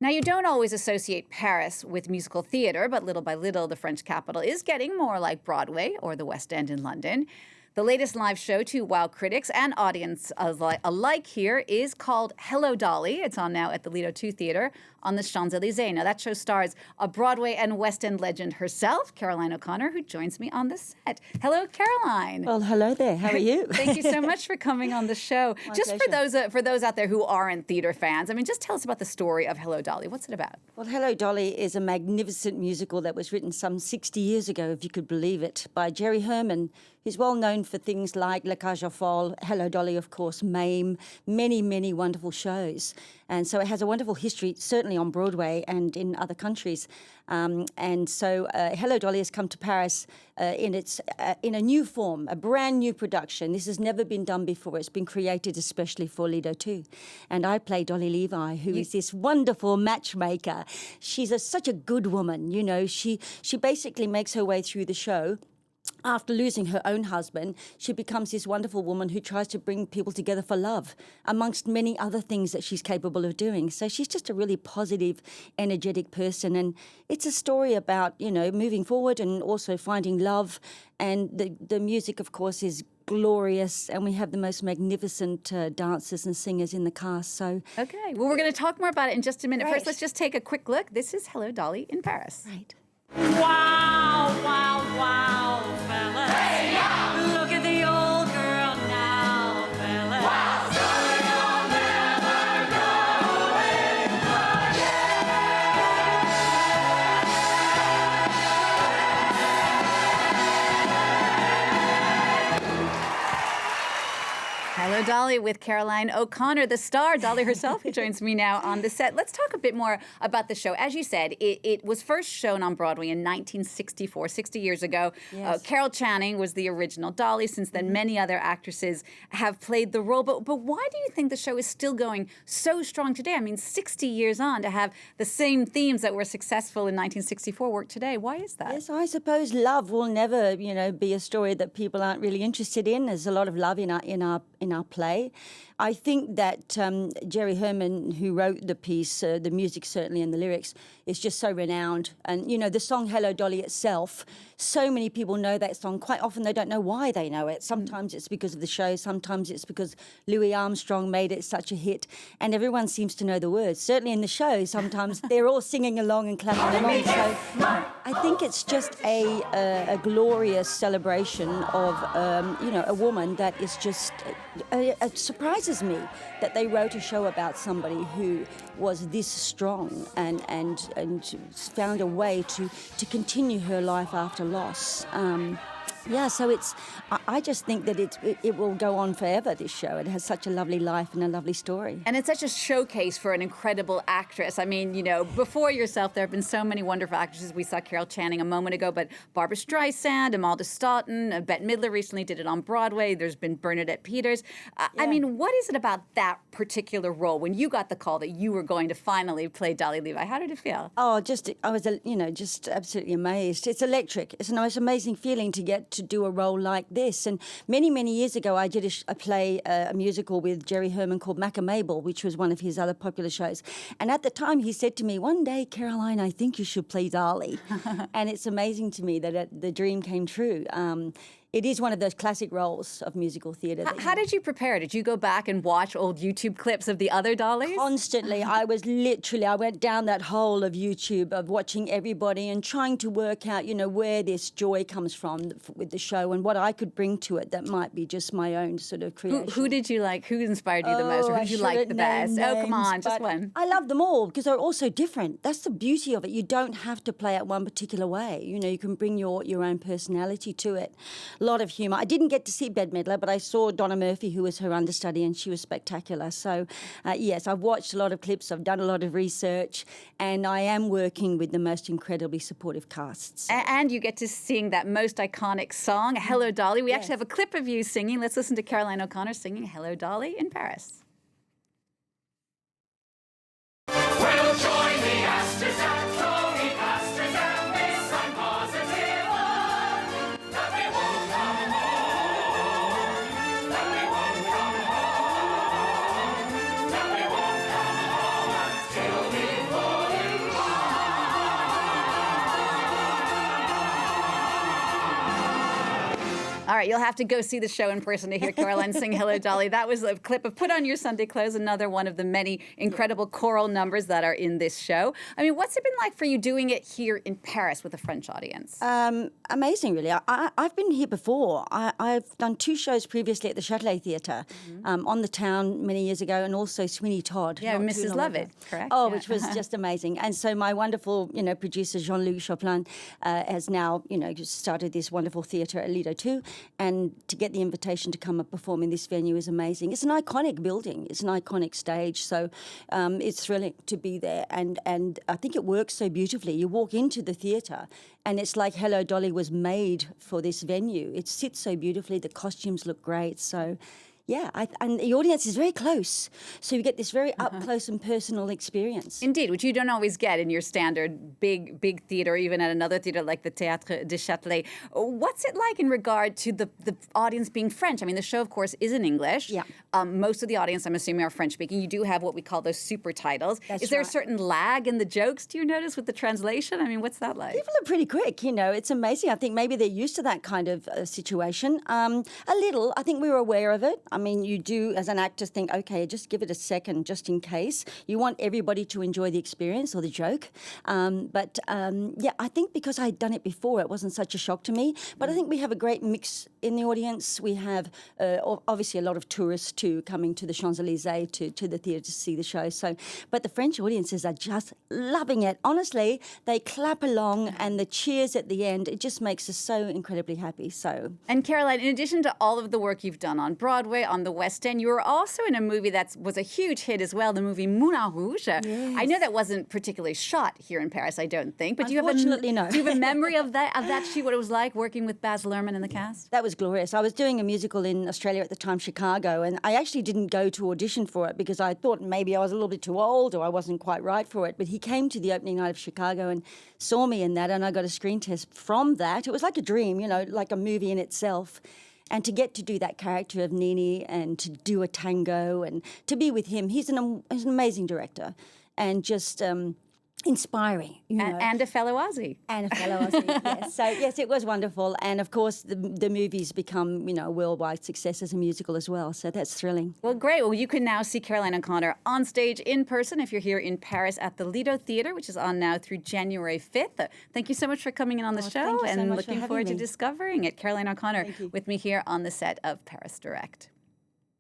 Now, you don't always associate Paris with musical theater, but little by little, the French capital is getting more like Broadway or the West End in London. The latest live show to wow critics and audience alike here is called Hello, Dolly. It's on now at the Lido 2 Theater on the Champs-Élysées. Now, that show stars a Broadway and West End legend herself, Caroline O'Connor, who joins me on the set. Hello, Caroline. Well, hello there. How are you? Thank you so much for coming on the show. My just pleasure. for those out there who aren't theater fans, I mean, just tell us about the story of Hello, Dolly. What's it about? Well, Hello, Dolly is a magnificent musical that was written some 60 years ago, if you could believe it, by Jerry Herman, who's well known for things like La Cage aux Folles, Hello, Dolly, of course, Mame, many, many wonderful shows. And so it has a wonderful history, certainly on Broadway and in other countries. And so Hello, Dolly has come to Paris in a new form, a brand new production. This has never been done before. It's been created especially for Lido 2. And I play Dolly Levi, who is this wonderful matchmaker. She's such a good woman, you know. She basically makes her way through the show. After losing her own husband, she becomes this wonderful woman who tries to bring people together for love, amongst many other things that she's capable of doing. So she's just a really positive, energetic person. And it's a story about, you know, moving forward and also finding love. And the music, of course, is glorious, and we have the most magnificent dancers and singers in the cast. So Okay, well, we're going to talk more about it in just a minute. Right. First, let's just take a quick look. This is Hello, Dolly in Paris. Right. Wow, wow, wow, fellas. Hey, yeah. Look at the old girl now, fellas. Wow. Hello, Dolly, with Caroline O'Connor, the star, Dolly herself, who joins me now on the set. Let's talk a bit more about the show. As you said, it was first shown on Broadway in 1964, 60 years ago. Yes. Carol Channing was the original Dolly. Since then, many other actresses have played the role. But why do you think the show is still going so strong today? I mean, 60 years on, to have the same themes that were successful in 1964 work today. Why is that? Yes, I suppose love will never, you know, be a story that people aren't really interested in. There's a lot of love in our play. I think that Jerry Herman, who wrote the piece, the music certainly and the lyrics, is just so renowned. And, you know, the song Hello, Dolly itself, so many people know that song. Quite often they don't know why they know it. Sometimes it's because of the show. Sometimes it's because Louis Armstrong made it such a hit. And everyone seems to know the words. Certainly in the show, sometimes they're all singing along and clapping along. So I think it's just a glorious celebration of, you know, a woman that is just... it surprises me that they wrote a show about somebody who was this strong and found a way to continue her life after loss. So I just think that it will go on forever, this show. It has such a lovely life and a lovely story. And it's such a showcase for an incredible actress. I mean, you know, before yourself, there have been so many wonderful actresses. We saw Carol Channing a moment ago, but Barbara Streisand, Imelda Staunton, Bette Midler recently did it on Broadway. There's been Bernadette Peters. I mean, what is it about that particular role when you got the call that you were going to finally play Dolly Levi? How did it feel? Oh, I was, you know, just absolutely amazed. It's electric. It's the most amazing feeling to get to do a role like this. And many, many years ago, I did a musical with Jerry Herman called Mac and Mabel, which was one of his other popular shows. And at the time, he said to me, "One day, Caroline, I think you should play Dolly." And it's amazing to me that the dream came true. It is one of those classic roles of musical theatre. How did you prepare? Did you go back and watch old YouTube clips of the other Dollys? Constantly. I went down that hole of YouTube of watching everybody and trying to work out, you know, where this joy comes from with the show and what I could bring to it that might be just my own sort of creation. Who did you like? Who inspired you the most? Or who did you like the best? Oh, come on, just one. I love them all because they're all so different. That's the beauty of it. You don't have to play it one particular way. You know, you can bring your own personality to it. A lot of humour. I didn't get to see Bette Midler, but I saw Donna Murphy, who was her understudy, and she was spectacular. So, yes, I've watched a lot of clips, I've done a lot of research, and I am working with the most incredibly supportive casts. And you get to sing that most iconic song, Hello, Dolly. We actually have a clip of you singing. Let's listen to Caroline O'Connor singing Hello, Dolly in Paris. Well, join the Astors and Tony Pastors and this I'm positive on, that we won't come home, that we won't come home, that we won't come home until we right, you'll have to go see the show in person to hear Caroline sing Hello, Dolly. That was a clip of Put On Your Sunday Clothes, another one of the many incredible choral numbers that are in this show. I mean, what's it been like for you doing it here in Paris with a French audience? Amazing, really. I've been here before. I've done 2 shows previously at the Châtelet Theatre, on the town many years ago, and also Sweeney Todd. Yeah, not too Mrs. long Lovett, ago. correct? Oh, Yeah. which was just amazing. And so my wonderful, producer Jean-Luc Choplin has now, just started this wonderful theatre at Lido 2, and to get the invitation to come and perform in this venue is amazing. It's an iconic building. It's an iconic stage, so it's thrilling to be there. And I think it works so beautifully. You walk into the theatre, and it's like Hello, Dolly was made for this venue. It sits so beautifully. The costumes look great. So, yeah, and the audience is very close. So you get this very up close and personal experience. Indeed, which you don't always get in your standard big theater, even at another theater like the Théâtre du Châtelet. What's it like in regard to the audience being French? I mean, the show, of course, is in English. Yeah. Most of the audience, I'm assuming, are French speaking. You do have what we call those super titles. That's is there a right. certain lag in the jokes, do you notice, with the translation? I mean, what's that like? People are pretty quick, It's amazing. I think maybe they're used to that kind of situation. A little. I think we were aware of it. I mean, you do, as an actor, think, okay, just give it a second, just in case. You want everybody to enjoy the experience or the joke. Yeah, I think because I'd done it before, it wasn't such a shock to me. But I think we have a great mix in the audience. We have obviously a lot of tourists too coming to the Champs-Élysées to the theatre to see the show. So, but the French audiences are just loving it. Honestly, they clap along, and the cheers at the end, it just makes us so incredibly happy. So, And Caroline, in addition to all of the work you've done on Broadway, on the West End, you were also in a movie that was a huge hit as well, the movie Moulin Rouge. I know that wasn't particularly shot here in Paris, I don't think, but do you have Unfortunately, no. do you have a memory of that shoot, what it was like working with Baz Luhrmann in the cast? that was glorious. I was doing a musical in Australia at the time, Chicago, and I actually didn't go to audition for it because I thought maybe I was a little bit too old or I wasn't quite right for it. But he came to the opening night of Chicago and saw me in that, and I got a screen test from that. It was like a dream, like a movie in itself. And to get to do that character of Nini and to do a tango and to be with him, he's an amazing director and just inspiring, And a fellow Aussie. And a fellow Aussie, yes. So, yes, it was wonderful. And, of course, the movie's become, a worldwide success as a musical as well. So that's thrilling. Well, great. Well, you can now see Caroline O'Connor on stage in person if you're here in Paris at the Lido Theatre, which is on now through January 5th. Thank you so much for coming in on the show, thank you so and much for looking having forward to me. discovering it. Caroline O'Connor with me here on the set of Paris Direct.